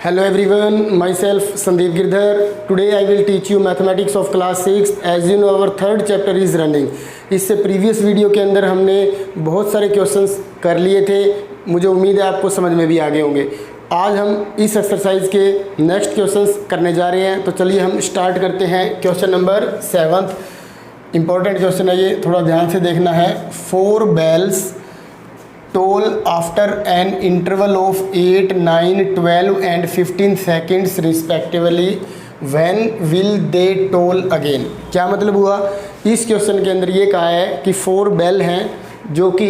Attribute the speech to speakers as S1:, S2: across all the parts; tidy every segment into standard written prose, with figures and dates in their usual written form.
S1: Hello everyone, myself Sandeep Girdhar. Today I will teach you mathematics of class 6. As you know our third chapter is running. इससे previous video के अंदर हमने बहुत सारे questions कर लिए थे। मुझे उम्मीद है आपको समझ में भी आ गए होंगे। आज हम इस एक्सरसाइज के नेक्स्ट क्वेश्चंस करने जा रहे हैं। तो चलिए हम स्टार्ट करते हैं। क्वेश्चन नंबर 7 इंपॉर्टेंट क्वेश्चन है ये, थोड़ा ध्यान से देखना है। 4 bells toll after an interval of 8, 9, 12 and 15 seconds respectively. When will they toll again? क्या मतलब हुआ? इस क्वेश्चन के अंदर ये कहा है कि 4 बेल हैं जो कि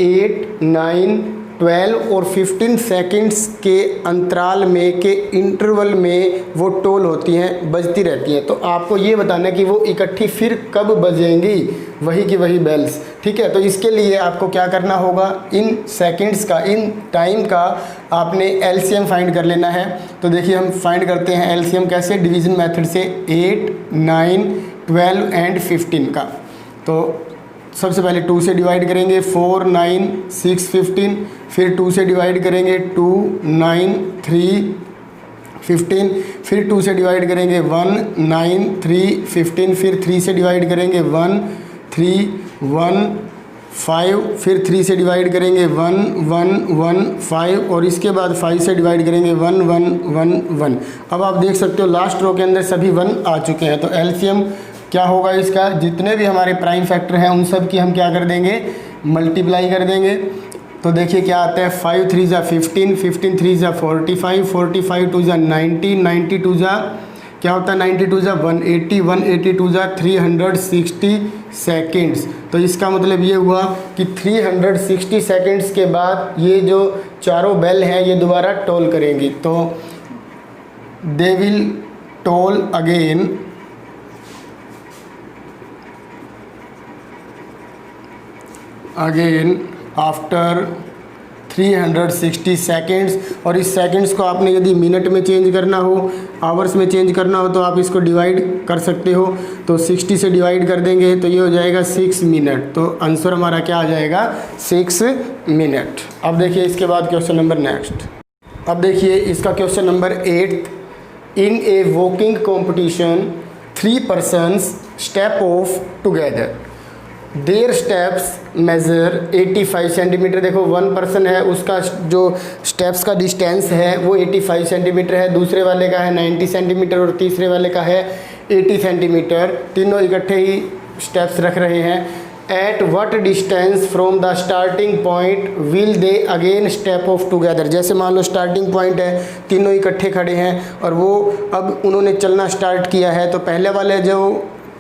S1: 8, 9, 12 और 15 सेकंड्स के अंतराल में के इंटरवल में वो टोल होती हैं, बजती रहती हैं। तो आपको ये बताना है कि वो इकट्ठी फिर कब बजेंगी, वही की वही बेल्स। ठीक है, तो इसके लिए आपको क्या करना होगा, इन सेकंड्स का, इन टाइम का आपने एलसीएम फाइंड कर लेना है। तो देखिए हम फाइंड करते हैं एलसीएम कैसे, डिवीज़न मेथड से। 8, 9, 12 एंड 15 का। तो सबसे पहले 2 से डिवाइड करेंगे, 4, 9, 6, 15। फिर 2 से डिवाइड करेंगे, 2, 9, 3, 15। फिर 2 से डिवाइड करेंगे, 1, 9, 3, 15। फिर 3 से डिवाइड करेंगे, 1, 3, 1, 5। फिर 3 से डिवाइड करेंगे, 1, 1, 1, 5। और इसके बाद 5 से डिवाइड करेंगे, 1, 1, 1, 1। अब आप देख सकते हो लास्ट रो के अंदर सभी 1 आ चुके हैं। तो एलसीएम क्या होगा इसका, जितने भी हमारे प्राइम फैक्टर हैं उन सब की हम क्या कर देंगे, मल्टीप्लाई कर देंगे। तो देखिए क्या आता है, 5 3 ज़ा 15, 15 3 ज़ा 45, 45 2 ज़ा 90, 90 2 ज़ा क्या होता है, 90 2 ज़ा 180, 180 2 ज़ा 360 सेकेंड्स। तो इसका मतलब ये हुआ कि 360 सेकेंड्स के बाद ये जो चारों बेल हैं ये दोबारा टोल करेंगी। तो they will toll again after 360 seconds. और इस सेकेंड्स को आपने यदि मिनट में चेंज करना हो, आवर्स में चेंज करना हो, तो आप इसको डिवाइड कर सकते हो। तो 60 से डिवाइड कर देंगे तो ये हो जाएगा 6 मिनट। तो आंसर हमारा क्या आ जाएगा, 6 मिनट। अब देखिए इसके बाद क्वेश्चन नंबर नेक्स्ट। अब देखिए इसका question number 8। In A walking competition 3 persons step of together. There steps measure 85 centimetre. देखो 1 पर्सन है, उसका जो स्टेप्स का डिस्टेंस है वो 85 सेंटीमीटर है, दूसरे वाले का है 90 सेंटीमीटर और तीसरे वाले का है 80 सेंटीमीटर। तीनों इकट्ठे ही स्टेप्स रख रहे हैं। At what distance from the starting point will they again step of together. जैसे मान लो स्टार्टिंग पॉइंट है, तीनों इकट्ठे खड़े हैं और वो अब उन्होंने चलना स्टार्ट किया है। तो पहले वाले जो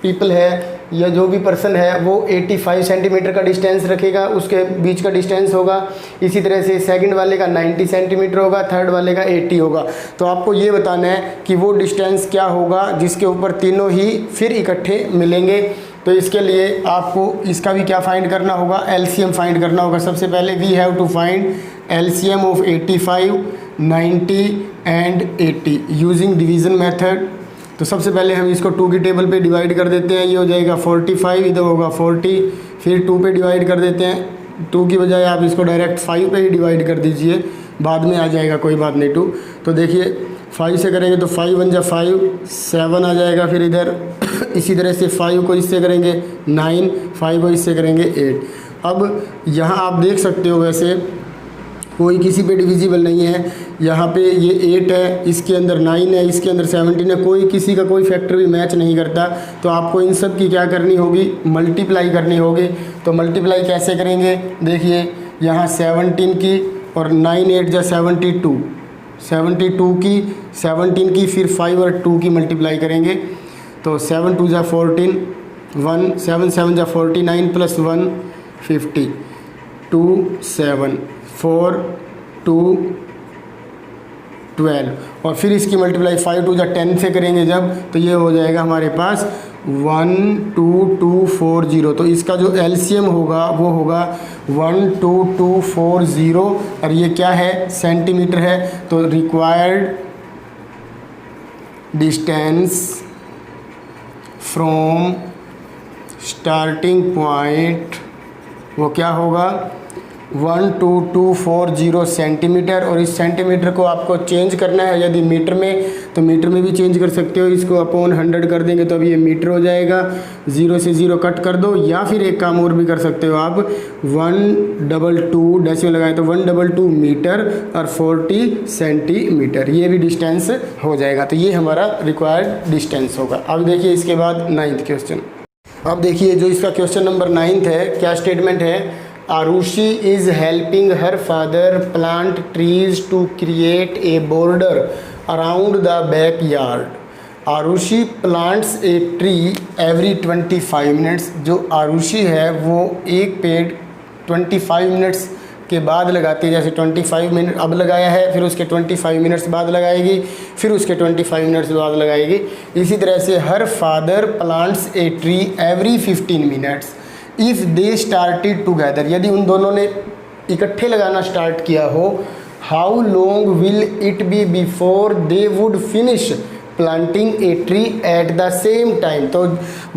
S1: पीपल है या जो भी पर्सन है वो 85 सेंटीमीटर का डिस्टेंस रखेगा, उसके बीच का डिस्टेंस होगा। इसी तरह से सेकंड वाले का 90 सेंटीमीटर होगा, थर्ड वाले का 80 होगा। तो आपको ये बताना है कि वो डिस्टेंस क्या होगा जिसके ऊपर तीनों ही फिर इकट्ठे मिलेंगे। तो इसके लिए आपको इसका भी क्या फाइंड करना होगा, एलसीएम फाइंड करना होगा। सबसे पहले we have to find LCM of 85, 90 and 80 using division method. तो सबसे पहले हम इसको 2 की टेबल पे डिवाइड कर देते हैं। ये हो जाएगा 45, इधर होगा 40। फिर 2 पे डिवाइड कर देते हैं। 2 की बजाय आप इसको डायरेक्ट 5 पे ही डिवाइड कर दीजिए, बाद में आ जाएगा, कोई बात नहीं 2। तो देखिए 5 से करेंगे तो 5 1 जा 5, 7 आ जाएगा। फिर इधर इसी तरह से 5 को इससे करेंगे 9, 5 को इससे करेंगे 8। अब यहाँ आप देख सकते हो वैसे कोई किसी पे डिविजिबल नहीं है। यहाँ पे ये 8 है, इसके अंदर 9 है, इसके अंदर 17 है, कोई किसी का कोई फैक्टर भी मैच नहीं करता। तो आपको इन सब की क्या करनी होगी, मल्टीप्लाई करनी होगी। तो मल्टीप्लाई कैसे करेंगे, देखिए यहाँ 17 की और 9 8 जा 72, 72 की, 17 की, फिर 5 और 2 की मल्टीप्लाई करेंगे। तो 7 2 जा 14, 1 7 7 जा 49 प्लस 1 50, 2 7 4 2 12। और फिर इसकी मल्टीप्लाई 5 2 जा 10 से करेंगे जब, तो ये हो जाएगा हमारे पास 12240। तो इसका जो एलसीएम होगा वो होगा 12240। और ये क्या है, सेंटीमीटर है। तो required distance from starting point वो क्या होगा, 1240 सेंटीमीटर। और इस सेंटीमीटर को आपको चेंज करना है यदि मीटर में, तो मीटर में भी चेंज कर सकते हो। इसको अपॉन 100 कर देंगे तो अब ये मीटर हो जाएगा। 0 से 0 कट कर दो, या फिर एक काम और भी कर सकते हो आप, 122 डेसिमल लगाए तो 122 मीटर और 40 सेंटीमीटर, ये भी डिस्टेंस हो जाएगा। तो ये हमारा रिक्वायर्ड डिस्टेंस होगा। अब देखिए इसके बाद 9th क्वेश्चन। अब देखिए जो इसका क्वेश्चन नंबर 9th है, क्या स्टेटमेंट है, Arushi is helping her father plant trees to create a border around the backyard. Arushi plants a tree every 25 minutes. जो आरुषि है वो एक पेड़ 25 मिनट्स के बाद लगाती है। जैसे 25 मिनट अब लगाया है, फिर उसके 25 मिनट्स बाद लगाएगी, फिर उसके 25 मिनट्स बाद लगाएगी। इसी तरह से her father plants a tree every 15 minutes if they started together. यदि उन दोनों ने इकट्ठे लगाना स्टार्ट किया हो, how long will it be before they would finish planting a tree at the same time. तो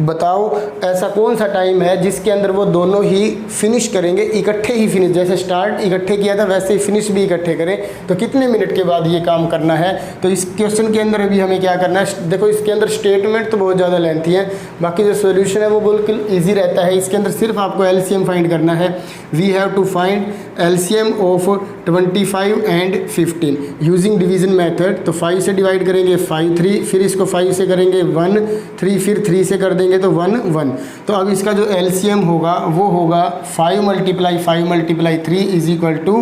S1: बताओ ऐसा कौन सा टाइम है जिसके अंदर वो दोनों ही फिनिश करेंगे, इकट्ठे ही फिनिश, जैसे स्टार्ट इकट्ठे किया था वैसे ही फिनिश भी इकट्ठे करें। तो कितने मिनट के बाद ये काम करना है। तो इस क्वेश्चन के अंदर भी हमें क्या करना है, देखो इसके अंदर स्टेटमेंट तो बहुत ज़्यादा लेंथी है, बाकी जो सोल्यूशन है वो बिल्कुल ईजी रहता है। इसके अंदर सिर्फ आपको एलसीएम फाइंड करना है। We have to find LCM of 25 and 15 using division method. तो 5 से डिवाइड करेंगे 5 3, फिर इसको 5 से करेंगे 1 3, फिर 3 से कर देंगे तो 1 1। तो अब इसका जो एलसीएम होगा वो होगा 5 × 5 × 3 इज इक्वल टू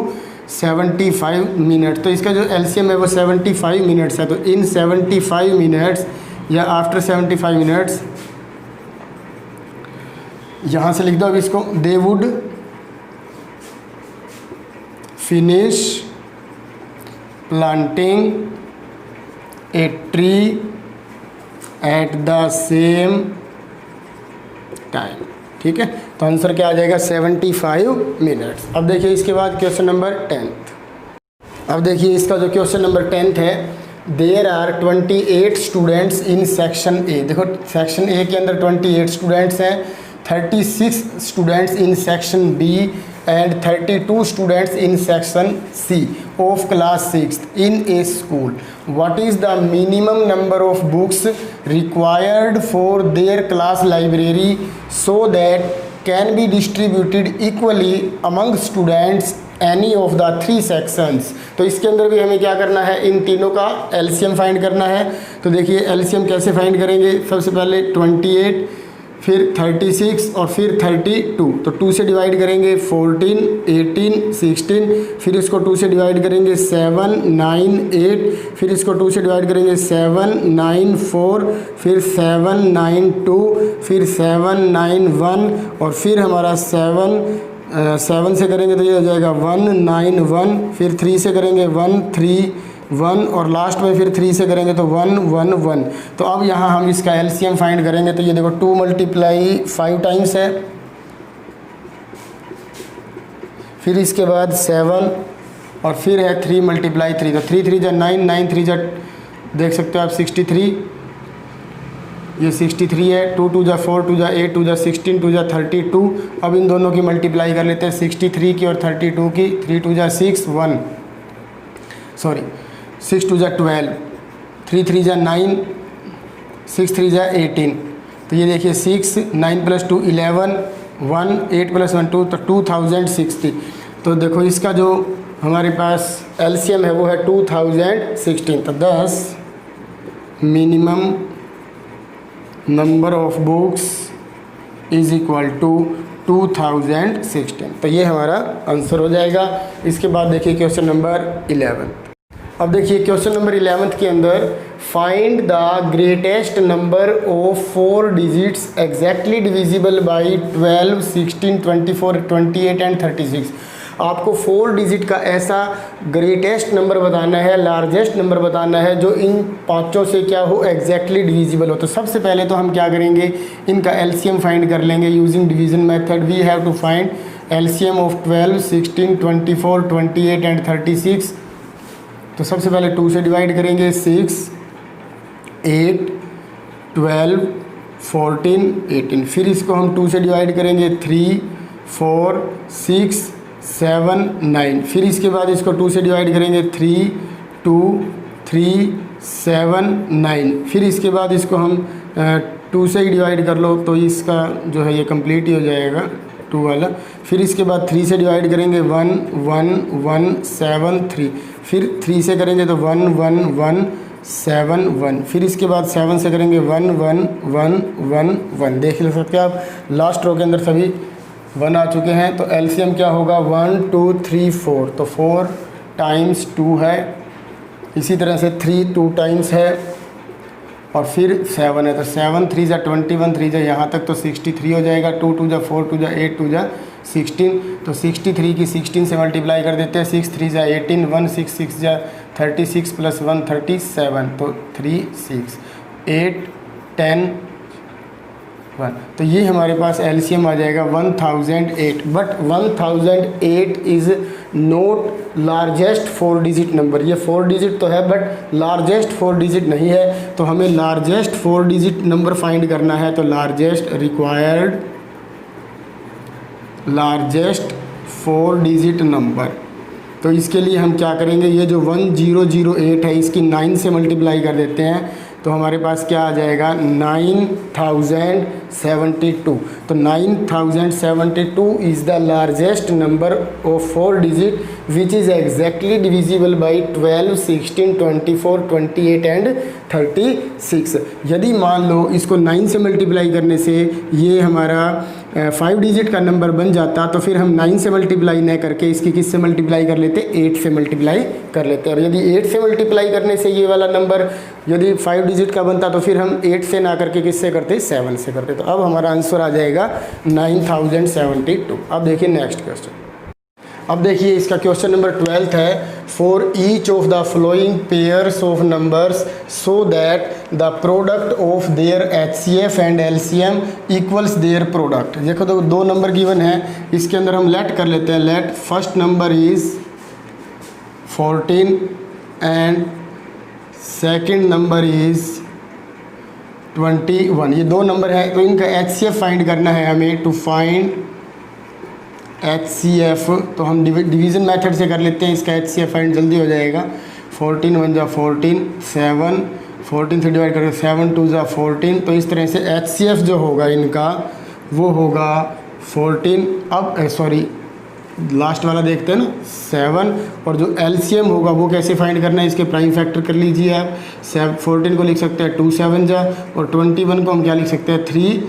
S1: 75 मिनट। तो इसका जो एलसीएम है वो 75 मिनट्स है। तो इन 75 मिनट्स या आफ्टर 75 मिनट्स यहाँ से लिख दो अब इसको, they would finish planting a tree at the same time. ठीक है, तो आंसर क्या आ जाएगा 75 मिनट्स। अब देखिए इसके बाद क्वेश्चन नंबर 10th। अब देखिए इसका जो क्वेश्चन नंबर 10th है, there are 28 students in section A. देखो सेक्शन ए के अंदर 28 स्टूडेंट्स हैं, 36 students in section B and 32 students in section C of class 6th in a school. What is the minimum number of books required for their class library so that can be distributed equally among students any of the 3 sections? तो इसके अंदर भी हमें क्या करना है, इन तीनों का एलसीएम फाइंड करना है। तो देखिए एलसीएम कैसे फाइंड करेंगे, सबसे पहले 28, फिर 36 और फिर 32। तो 2 से डिवाइड करेंगे 14 18 16, फिर इसको 2 से डिवाइड करेंगे 7 9 8, फिर इसको 2 से डिवाइड करेंगे 7 9 4, फिर 7 9 2, फिर 7 9 1, और फिर हमारा 7 से करेंगे तो ये हो जाएगा 1 9 1, फिर 3 से करेंगे 1 3 1, और लास्ट में फिर 3 से करेंगे तो 1 1 1। तो अब यहाँ हम इसका एलसीएम फाइंड करेंगे। तो ये देखो 2 × 5 टाइम्स है, फिर इसके बाद 7, और फिर है 3 × 3। तो 3 3 जा 9, 9 3 जा देख सकते हो आप 63, ये 63 है। 2 2 जा 4, 2 जा 8, 2 जा 16, 2 जा 32। अब इन दोनों की मल्टीप्लाई कर लेते हैं, 63 की और 32 की। 3 2 जा 6 1, सॉरी 6 2 जा 12, 3 3 जा 9, 6 3 जा 18। तो ये देखिए 6 9 + 2 11, 1 8 + 1 2, तो 2060। तो देखो इसका जो हमारे पास एलसीएम है वो है 2016। तो 10 minimum number of books is equal to 2016। तो ये हमारा आंसर हो जाएगा। इसके बाद देखिए क्वेश्चन नंबर 11। अब देखिए क्वेश्चन नंबर 11 के अंदर find the greatest number of 4 digits exactly divisible by 12 16 24 28 and 36। आपको 4 डिजिट का ऐसा ग्रेटेस्ट नंबर बताना है, लार्जेस्ट नंबर बताना है जो इन पाँचों से क्या हो, एग्जैक्टली डिविजिबल हो। तो सबसे पहले तो हम क्या करेंगे, इनका एलसीएम फाइंड कर लेंगे using division method. We have to find LCM of 12 16 24 28 and 36। तो सबसे पहले 2 से डिवाइड करेंगे 6 8 12 14 18, फिर इसको हम 2 से डिवाइड करेंगे 3 4 6 7 9, फिर इसके बाद इसको 2 से डिवाइड करेंगे 3 2 3 7 9, फिर इसके बाद इसको हम 2 से ही डिवाइड कर लो तो इसका जो है ये कंप्लीट ही हो जाएगा 2 वाला। फिर इसके बाद 3 से डिवाइड करेंगे 1 1 1 7 3, फिर 3 से करेंगे तो 1 1 1 7 1, फिर इसके बाद 7 से करेंगे 1 1 1 1 1। देख ले सकते हैं आप लास्ट रो के अंदर सभी 1 आ चुके हैं। तो एलसीएम क्या होगा 1 2 3 4, तो 4 टाइम्स 2 है, इसी तरह से 3 2 टाइम्स है और फिर 7 है, तो 7 3 जा 21, 3 जा यहाँ तक तो 63 हो जाएगा। 2 2 जा 4, 2 जा 8, 2 जा 16, तो 63 की 16 से मल्टीप्लाई कर देते हैं। 6 3 जा 18, 1 6 6 जा 36 प्लस 1 37, तो 3 6 8 10 1, तो ये हमारे पास एलसीएम आ जाएगा 1008। But 1008 is note largest 4 digit number. ये 4 डिजिट तो है बट लार्जेस्ट 4 डिजिट नहीं है, तो हमें लार्जेस्ट 4 डिजिट नंबर फाइंड करना है। तो largest required largest 4 digit number, तो इसके लिए हम क्या करेंगे, ये जो 1008 है इसकी 9 से मल्टीप्लाई कर देते हैं, तो हमारे पास क्या आ जाएगा 9072। तो 9072 is the largest number of 4 digit which is exactly divisible by 12 16 24 28 and 36। यदि मान लो इसको 9 से मल्टीप्लाई करने से ये हमारा 5 डिजिट का नंबर बन जाता, तो फिर हम 9 से मल्टीप्लाई न करके इसकी किस से मल्टीप्लाई कर लेते, 8 से मल्टीप्लाई कर लेते। और यदि 8 से मल्टीप्लाई करने से ये वाला नंबर यदि 5 डिजिट का बनता तो फिर हम 8 से ना करके किससे करते, 7 से करते। तो अब हमारा आंसर आ जाएगा 9072। अब देखिए नेक्स्ट क्वेश्चन। अब देखिए इसका क्वेश्चन नंबर 12 है, for each of the flowing pairs of numbers so that the product of their HCF and LCM equals their product. देखो तो 2 नंबर गिवन है, इसके अंदर हम लेट कर लेते हैं। Let first number is 14 and second number is 21। ये 2 नंबर है, तो इनका एचसीएफ फाइंड करना है हमें। टू फाइंड HCF तो हम डिवीज़न मेथड से कर लेते हैं, इसका HCF फाइंड जल्दी हो जाएगा। 14 1 जा 14, 7 14 से डिवाइड करके 7 2 जा 14, तो इस तरह से HCF जो होगा इनका वो होगा 14। अब सॉरी लास्ट वाला देखते हैं ना 7, और जो LCM होगा वो कैसे फाइंड करना है, इसके प्राइम फैक्टर कर लीजिए आप। 14 को लिख सकते हैं 2 7 जा, और 21 को हम क्या लिख सकते हैं 3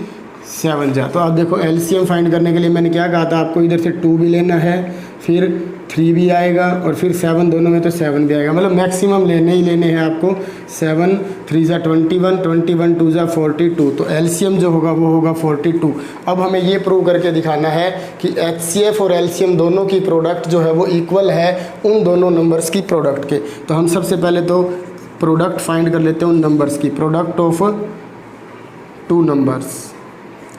S1: 7 जा। तो आप देखो एलसीएम फाइंड करने के लिए मैंने क्या कहा था आपको, इधर से 2 भी लेना है, फिर 3 भी आएगा, और फिर 7 दोनों में तो 7 भी आएगा, मतलब मैक्सिमम लेने ही लेने हैं आपको। 7 3 जा 21, 21 2 जा 42, तो एलसीएम जो होगा वो होगा 42। अब हमें ये प्रूव करके दिखाना है कि एचसीएफ और एलसीएम दोनों की प्रोडक्ट जो है वो इक्वल है उन दोनों नंबर्स की प्रोडक्ट के। तो हम सबसे पहले तो प्रोडक्ट फाइंड कर लेते हैं उन नंबर्स की। प्रोडक्ट ऑफ 2 नंबर्स,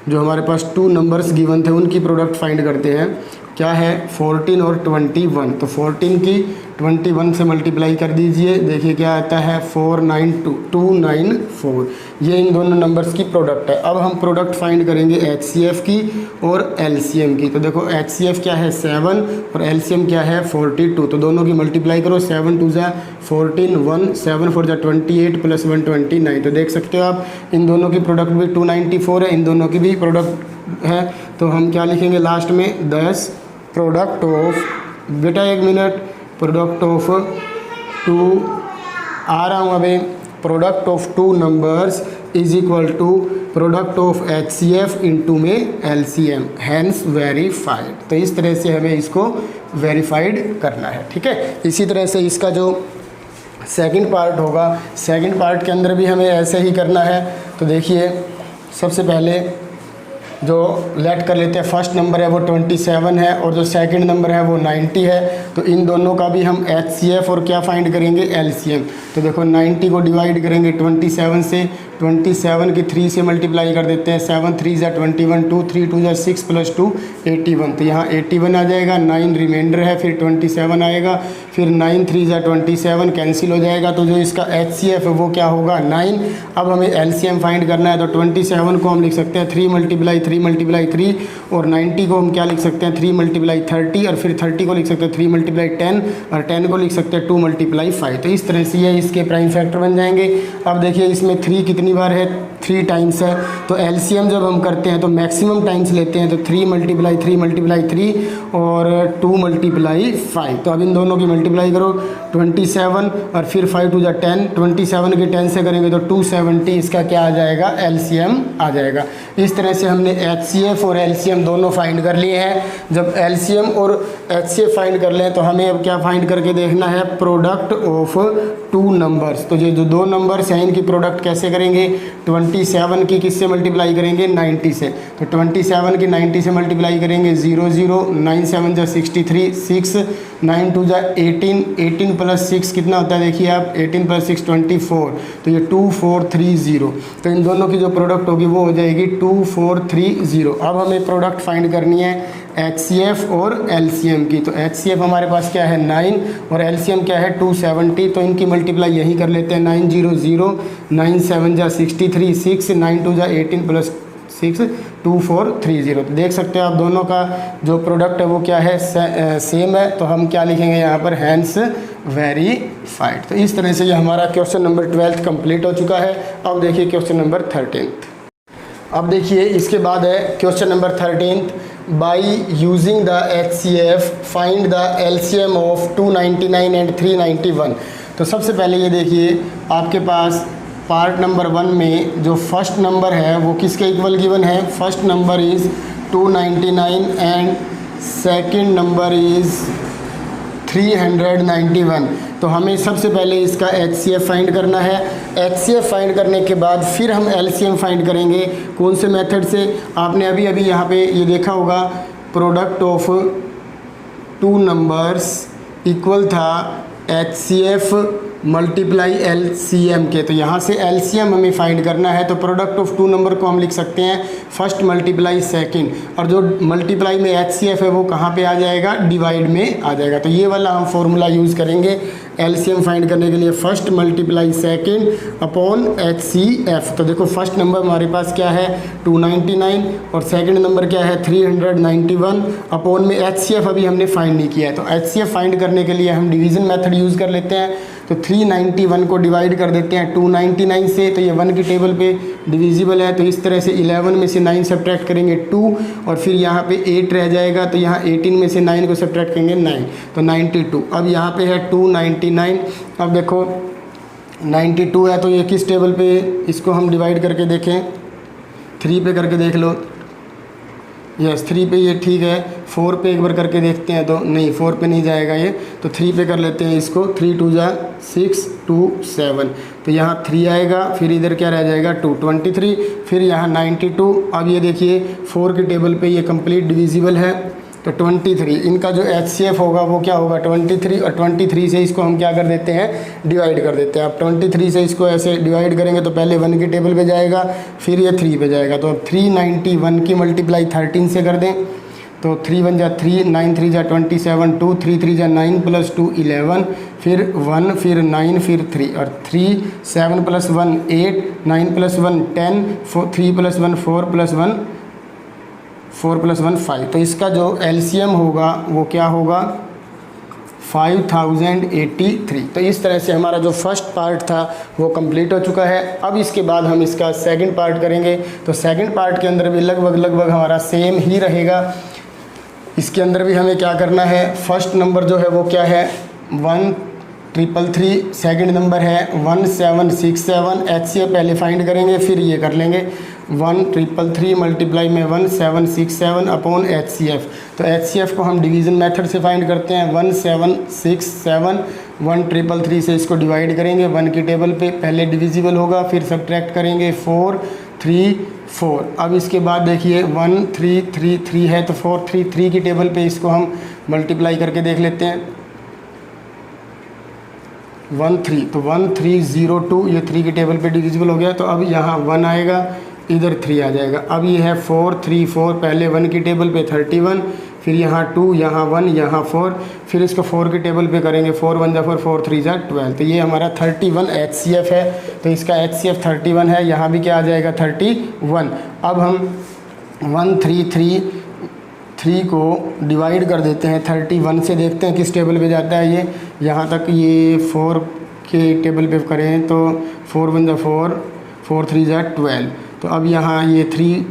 S1: जो हमारे पास 2 नंबर्स गिवन थे उनकी प्रोडक्ट फाइंड करते हैं। क्या है 14 और 21, तो 14 की 21 से मल्टीप्लाई कर दीजिए, देखिए क्या आता है 294। ये इन दोनों नंबर्स की प्रोडक्ट है। अब हम प्रोडक्ट फाइंड करेंगे HCF की और LCM की। तो देखो HCF क्या है 7 और LCM क्या है 42, तो दोनों की मल्टीप्लाई करो। 7 2 जा 14, 1 7 4 जा 28 प्लस 1 29, तो देख सकते हो आप इन दोनों की प्रोडक्ट भी 294 है, इन दोनों की भी प्रोडक्ट है। तो हम क्या लिखेंगे लास्ट में 10 प्रोडक्ट ऑफ, बेटा 1 मिनट, प्रोडक्ट ऑफ 2 आ रहा हूँ अभी, product of 2 numbers is equal to product of HCF into में LCM, हैंस वेरीफाइड। तो इस तरह से हमें इसको वेरीफाइड करना है, ठीक है। इसी तरह से इसका जो सेकंड पार्ट होगा, सेकंड पार्ट के अंदर भी हमें ऐसे ही करना है। तो देखिए सबसे पहले जो लेट कर लेते हैं, फर्स्ट नंबर है वो 27 है और जो सेकंड नंबर है वो 90 है। तो इन दोनों का भी हम HCF और क्या फाइंड करेंगे LCM। तो देखो 90 को डिवाइड करेंगे 27 से, 27 की 3 से मल्टीप्लाई कर देते हैं, 7 3 ज़ा 21, 2 3 2 ज़ा 6 + 2 81, तो यहाँ 81 आ जाएगा, 9 रिमाइंडर है, फिर 27 आएगा, फिर 9 3 ज़ा 27 कैंसिल हो जाएगा, तो जो इसका HCF है वो क्या होगा 9। अब हमें LCM फाइंड करना है, तो 27 को हम लिख सकते हैं 3 × 3 और 90 को हम क्या लिख सकते हैं 3 × 30, और फिर 30 को लिख सकते हैं 3 × 10 और 10 को लिख सकते हैं 2 × 5। तो इस तरह से ये इसके प्राइम फैक्टर बन जाएंगे। अब देखिए इसमें 3 कितनी बार है, 3 टाइम्स है, तो LCM जब हम करते हैं तो मैक्सिमम टाइम्स लेते हैं, तो 3 × 3 और 2 × 5। तो अब इन दोनों की मल्टीप्लाई करो, 27 और फिर 5 2 = 10, 27 के 10 से करेंगे तो 270, इसका क्या आ जाएगा LCM आ जाएगा। इस तरह से हमने HCF और LCM दोनों फाइंड कर लिए हैं। जब LCM और HCF फाइंड कर लें तो हमें अब क्या फाइंड करके देखना है, प्रोडक्ट ऑफ 2 नंबर्स। तो ये जो 2 नंबर्स हैं इनकी प्रोडक्ट कैसे करेंगे, 27 की किससे मल्टीप्लाई करेंगे 90 से, तो 27 की 90 से मल्टीप्लाई करेंगे 0 0, 9 7 = 63, 6 9 2 = 18, 18 + 6 कितना होता है देखिए आप, 18 + 6 24, तो ये 2430। तो इन दोनों की जो प्रोडक्ट होगी वो हो जाएगी 2430। अब हमें प्रोडक्ट फाइंड करनी है HCF और LCM की। तो HCF हमारे पास क्या है 9 और LCM क्या है 270, तो इनकी मल्टीप्लाई यही कर लेते हैं, 9 0 0, 9 7 = 63, 6 9 2 = 18 + 6 2430। तो देख सकते हो आप दोनों का जो प्रोडक्ट है वो क्या है सेम है, तो हम क्या लिखेंगे यहाँ पर, हैंस वेरीफाइड। तो इस तरह से ये हमारा क्वेश्चन नंबर 12 कंप्लीट हो चुका है। अब देखिए क्वेश्चन नंबर 13। अब देखिए इसके बाद है question number 13, by using the HCF find the LCM of 299 and 391। तो सबसे पहले ये देखिए आपके पास पार्ट नंबर 1 में जो फर्स्ट नंबर है वो किसके इक्वल गिवन है, first number is 299 and second number is 391। तो हमें सबसे पहले इसका HCF फाइंड करना है। HCF फाइंड करने के बाद फिर हम LCM फाइंड करेंगे। कौन से मेथड से, आपने अभी अभी यहाँ पे ये देखा होगा, प्रोडक्ट ऑफ 2 नंबर्स इक्वल था HCF मल्टीप्लाई LCM के। तो यहाँ से LCM हमें फाइंड करना है, तो प्रोडक्ट ऑफ 2 नंबर को हम लिख सकते हैं फर्स्ट मल्टीप्लाई सेकंड, और जो मल्टीप्लाई में HCF है वो कहाँ पे आ जाएगा, डिवाइड में आ जाएगा। तो ये वाला हम फॉर्मूला यूज़ करेंगे LCM फाइंड करने के लिए, first multiply second upon HCF। तो देखो फर्स्ट नंबर हमारे पास क्या है 299 और सेकंड नंबर क्या है 391, अपॉन में HCF अभी हमने फाइंड नहीं किया है। तो HCF फाइंड करने के लिए हम डिवीज़न मेथड यूज़ कर लेते हैं। तो 391 को डिवाइड कर देते हैं 299 से, तो ये 1 की टेबल पे डिविजिबल है, तो इस तरह से 11 में से 9 सब्ट्रैक्ट करेंगे 2, और फिर यहाँ पे 8 रह जाएगा, तो यहाँ 18 में से 9 को सब्ट्रैक्ट करेंगे 9, तो 92। अब यहाँ पे है 299। अब देखो 92 है, तो ये किस टेबल पे, इसको हम डिवाइड करके देखें, 3 पे करके देख लो, यस 3 पे ये ठीक है। 4 पे एक बार करके देखते हैं, तो नहीं 4 पे नहीं जाएगा ये, तो 3 पे कर लेते हैं इसको, 3 2 = 6 2 7, तो यहाँ 3 आएगा, फिर इधर क्या रह जाएगा 2 23, फिर यहाँ 92। अब ये देखिए 4 की टेबल पे ये कंप्लीट डिविजिबल है, तो 23, इनका जो HCF होगा वो क्या होगा 23, और 23 से इसको हम क्या कर देते हैं डिवाइड कर देते हैं। अब 23 से इसको ऐसे डिवाइड करेंगे तो पहले 1 की टेबल पे जाएगा, फिर ये 3 पे जाएगा, तो अब 391 की मल्टीप्लाई 13 से कर दें, तो 3 1 = 3, 9 3 = 27, 2 3 3 = 9 + 2 11, फिर 1 फिर 9 फिर 3, और 3 7 + 1 8, 9 + 1 10, 3 + 1 4 + 1 4 + 1 5। तो इसका जो LCM होगा वो क्या होगा 5083। तो इस तरह से हमारा जो फर्स्ट पार्ट था वो कंप्लीट हो चुका है। अब इसके बाद हम इसका सेकंड पार्ट करेंगे। तो सेकंड पार्ट के अंदर भी लगभग हमारा सेम ही रहेगा। इसके अंदर भी हमें क्या करना है, फर्स्ट नंबर जो है वो क्या है 1333, सेकंड नंबर है 1767। HCF पहले फाइंड करेंगे फिर ये कर लेंगे, 1333 मल्टीप्लाई में 1767 अपॉन HCF। तो HCF को हम डिवीज़न मेथड से फाइंड करते हैं, 1767 1333 से इसको डिवाइड करेंगे 1 की टेबल पे, पहले डिविजिबल होगा फिर सब्ट्रैक्ट करेंगे 4 3 4। अब इसके बाद देखिए 1333 है तो 433 की टेबल पे इसको हम मल्टीप्लाई करके देख लेते हैं, 13, तो 1302 ये 3 की टेबल पे डिविजिबल हो गया, तो अब यहाँ 1 आएगा, इधर 3 आ जाएगा। अब ये है 434, पहले 1 की टेबल पे 31, फिर यहाँ 2, यहाँ 1, यहाँ 4, फिर इसको 4 की टेबल पे करेंगे, 4 1 जा 4, 4 3 जा 12, तो ये हमारा 31 HCF है। तो इसका HCF 31 है, यहाँ भी क्या आ जाएगा 31। अब हम 1333 को डिवाइड कर देते हैं 31 से, देखते हैं किस टेबल पे जाता है ये। यहाँ तक ये 4 के टेबल पे करें तो 4 1 जा 4, 4 3 जा 12, तो अब यहाँ ये 3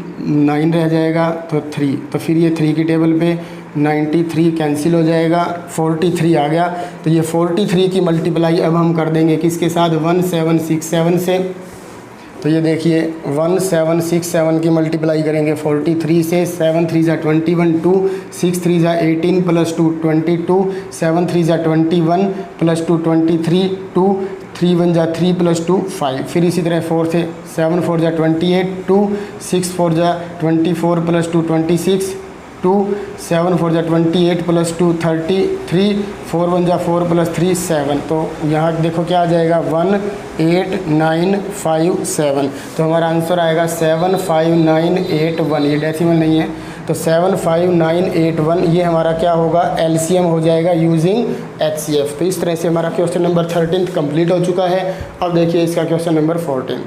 S1: 9 रह जाएगा, तो 3, तो फिर ये 3 की टेबल पे 93 कैंसिल हो जाएगा, 43 आ गया। तो ये 43 की मल्टीप्लाई अब हम कर देंगे किसके साथ, 1767 से। तो ये देखिए 1767 की मल्टीप्लाई करेंगे 43 से, 7 3 जा 21, 2 6 3 जा 18 प्लस 2 22, 7 3 जा 21 प्लस 2 23, 2 3 1 जा 3 प्लस 2 5, फिर इसी तरह 4 से 7 4 जा 28, 2 6 4 जा 24 प्लस 2 26, 2 7 4 जा 28 प्लस 2 33, 4 1 जा 4 प्लस 3 7, तो यहाँ देखो क्या आ जाएगा 18957, तो हमारा आंसर आएगा 75981, ये डेसिमल नहीं है, तो 75981 ये हमारा क्या होगा, LCM हो जाएगा यूजिंग HCF। तो इस तरह से हमारा क्वेश्चन नंबर 13 कंप्लीट हो चुका है। अब देखिए इसका क्वेश्चन नंबर 14।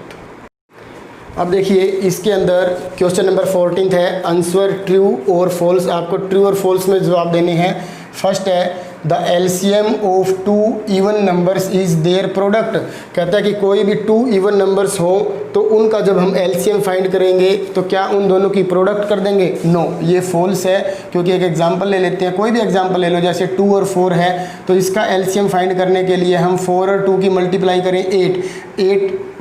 S1: अब देखिए इसके अंदर क्वेश्चन नंबर 14 है, आंसर ट्रू और फॉल्स। आपको ट्रू और फॉल्स में जवाब देने हैं। फर्स्ट है the LCM of 2 even numbers is their product. कहता है कि कोई भी 2 इवन नंबर्स हो तो उनका जब हम LCM फाइंड करेंगे तो क्या उन दोनों की प्रोडक्ट कर देंगे, नो, ये फॉल्स है। क्योंकि एक एग्जांपल ले लेते हैं, कोई भी एग्जांपल ले लो, जैसे 2 और 4 है, तो इसका LCM फाइंड करने के लिए हम 4 और 2 की मल्टीप्लाई करें 8।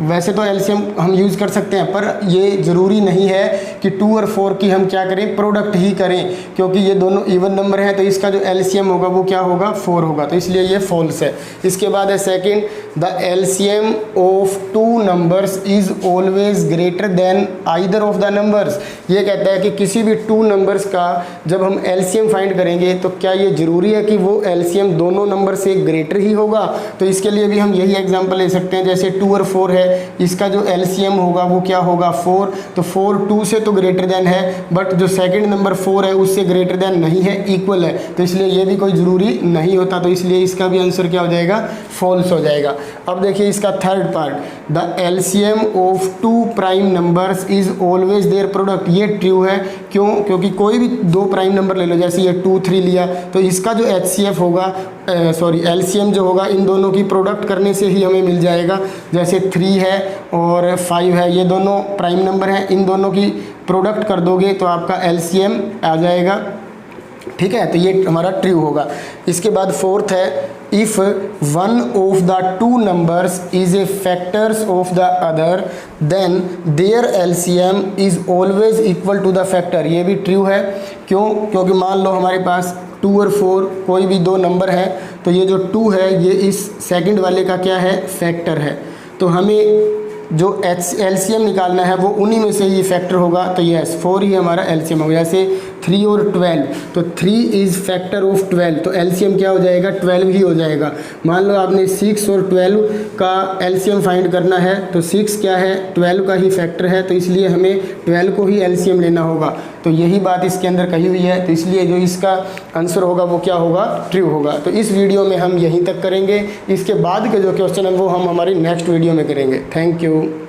S1: वैसे तो LCM हम यूज़ कर सकते हैं, पर ये ज़रूरी नहीं है कि 2 और 4 की हम क्या करें, प्रोडक्ट ही करें, क्योंकि ये दोनों इवन नंबर हैं, तो इसका जो LCM होगा वो क्या होगा, 4 होगा, तो इसलिए ये फॉल्स है। इसके बाद है second, the LCM of 2 numbers is always greater than either of the numbers. ये कहता है कि किसी भी 2 नंबर्स का जब हम LCM फाइंड करेंगे तो क्या ये ज़रूरी है कि वो LCM दोनों नंबर से ग्रेटर ही होगा। तो इसके लिए भी हम यही एग्जांपल ले सकते हैं, जैसे 2 और 4 है, इसका जो LCM होगा वो क्या होगा, 4, तो 4 2 से तो ग्रेटर देन है, बट जो सेकंड नंबर 4 है उससे ग्रेटर देन नहीं है, इक्वल है, तो इसलिए ये भी कोई ज़रूरी नहीं होता, तो इसलिए इसका भी आंसर क्या हो जाएगा, फॉल्स हो जाएगा। अब देखिए इसका third part, the LCM of 2 prime numbers is always their product. ये ट्रू है, क्यों, क्योंकि कोई भी 2 प्राइम नंबर ले लो, जैसे ये 2 3 लिया, तो इसका जो HCF होगा, LCM जो होगा, इन दोनों की प्रोडक्ट करने से ही हमें मिल जाएगा। जैसे 3 है और 5 है, ये दोनों प्राइम नंबर हैं, इन दोनों की प्रोडक्ट कर दोगे तो आपका LCM आ जाएगा, ठीक है, तो ये हमारा ट्रू होगा। इसके बाद फोर्थ है, if one of the 2 numbers is a factors of the other then there LCM is always equal to the factor. ये भी ट्रू है, क्यों, क्योंकि मान लो हमारे पास 2 और 4 कोई भी 2 नंबर है, तो ये जो 2 है ये इस सेकंड वाले का क्या है, फैक्टर है, तो हमें जो LCM निकालना है वो उन्हीं में से ही फैक्टर होगा, तो यस 4 ही हमारा LCM होगा। जैसे 3 और 12, तो 3 इज़ फैक्टर ऑफ 12, तो LCM क्या हो जाएगा, 12 ही हो जाएगा। मान लो आपने 6 और 12 का LCM फाइंड करना है, तो 6 क्या है, 12 का ही फैक्टर है, तो इसलिए हमें 12 को ही LCM लेना होगा, तो यही बात इसके अंदर कही हुई है, तो इसलिए जो इसका आंसर होगा वो क्या होगा, ट्रू होगा। तो इस वीडियो में हम यहीं तक करेंगे, इसके बाद के जो क्वेश्चन है वो हम हमारी नेक्स्ट वीडियो में करेंगे। Thank you.